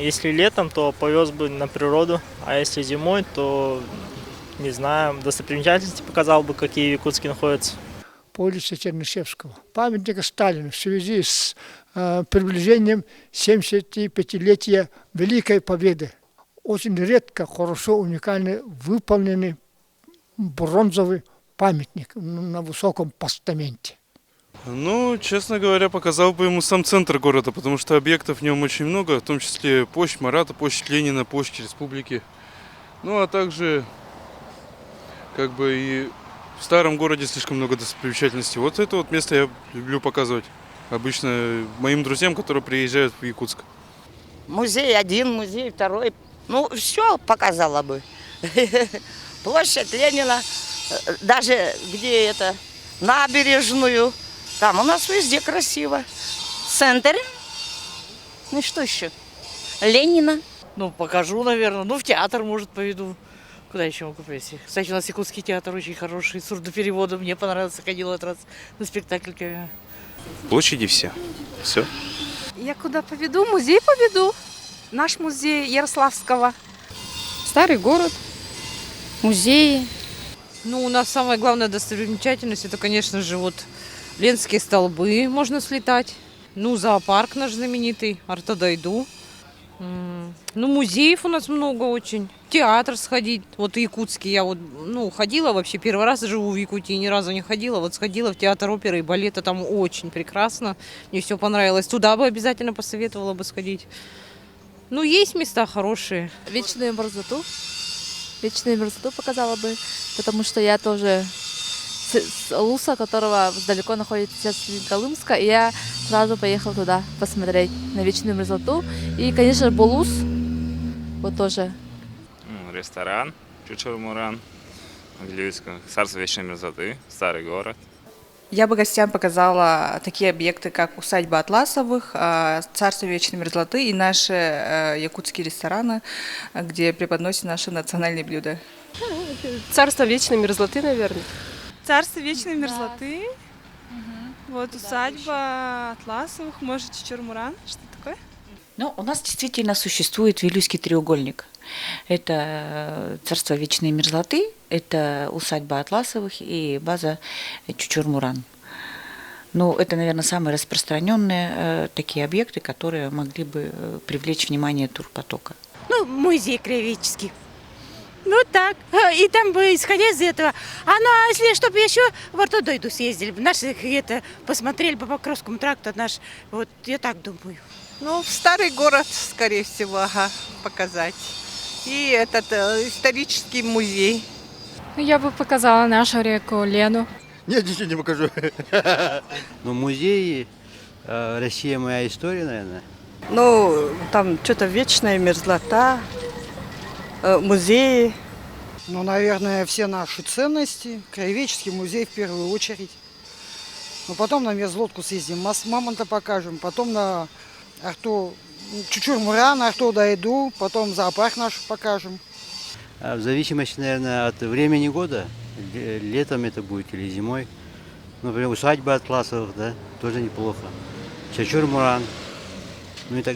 Если летом, то повез бы на природу, а если зимой, то, не знаю, достопримечательности показал бы, какие в Якутске находятся. По улице Чернышевского. Памятника Сталину в связи с приближением 75-летия Великой Победы. Очень редко, хорошо, уникально выполненный бронзовый памятник на высоком постаменте. Ну, честно говоря, показал бы ему сам центр города, потому что объектов в нем очень много, в том числе площадь Марата, площадь Ленина, площадь Республики. Ну, а также, как бы и в старом городе слишком много достопримечательностей. Вот это вот место я люблю показывать обычно моим друзьям, которые приезжают в Якутск. Музей один, музей второй. Ну, все показала бы. Площадь Ленина, даже где это, набережную. Там у нас везде красиво. Центр. Ну и что еще? Ленина. Ну, покажу, наверное. Ну, в театр, может, поведу. Куда еще могу пойти? Кстати, у нас Якутский театр очень хороший, с сурдопереводом. Мне понравился, ходила этот раз на спектакль. Площади все. Все. Я куда поведу? Музей поведу. Наш музей Ярославского. Старый город. Музеи. Ну, у нас самая главная достопримечательность, это, конечно же, вот Ленские столбы, можно слетать. Ну, зоопарк наш знаменитый, Артодайду. Ну, музеев у нас много очень. Театр сходить, вот якутский. Я вот, ходила вообще, первый раз живу в Якутии, ни разу не ходила. Вот сходила в театр оперы и балета, там очень прекрасно. Мне все понравилось. Туда бы обязательно посоветовала бы сходить. Ну, есть места хорошие. Вечную мерзлоту. Вечную мерзлоту показала бы, потому что я тоже с Луса, которого далеко находится в Колымска, и я сразу поехала туда посмотреть на вечную мерзлоту. И, конечно, Булус, вот тоже. Ресторан Чучурмуран, английском, Царство вечной мерзлоты, старый город. Я бы гостям показала такие объекты, как усадьба Атласовых, Царство вечной мерзлоты и наши якутские рестораны, где преподносят наши национальные блюда. Царство вечной мерзлоты, наверное. Царство вечной мерзлоты. Вот усадьба Атласовых, может, Чучурмуран, что такое? Ну, у нас действительно существует Вилюйский треугольник. Это Царство вечной мерзлоты, это усадьба Атласовых и база Чучурмуран. Ну, это, наверное, самые распространенные такие объекты, которые могли бы привлечь внимание турпотока. Ну, музей краеведческий. Вот так. И там бы, исходя из этого, если чтобы еще в Артодойду съездили бы, наших посмотрели бы по Покровскому тракту наш, вот я так думаю. Ну, в старый город, скорее всего, показать. И этот исторический музей. Я бы показала нашу реку Лену. Нет, ничего не покажу. Ну, музей «Россия. Моя история», наверное. Ну, там что-то вечная мерзлота, музеи. Ну, наверное, все наши ценности. Краеведческий музей в первую очередь. Ну, потом на мерзлотку съездим, мамонта покажем, потом на Чучурмуран, Артодайду, потом зоопарк наш покажем. В зависимости, наверное, от времени года, летом это будет или зимой. Например, усадьба Атласовых, да, тоже неплохо. Чучурмуран, ну и так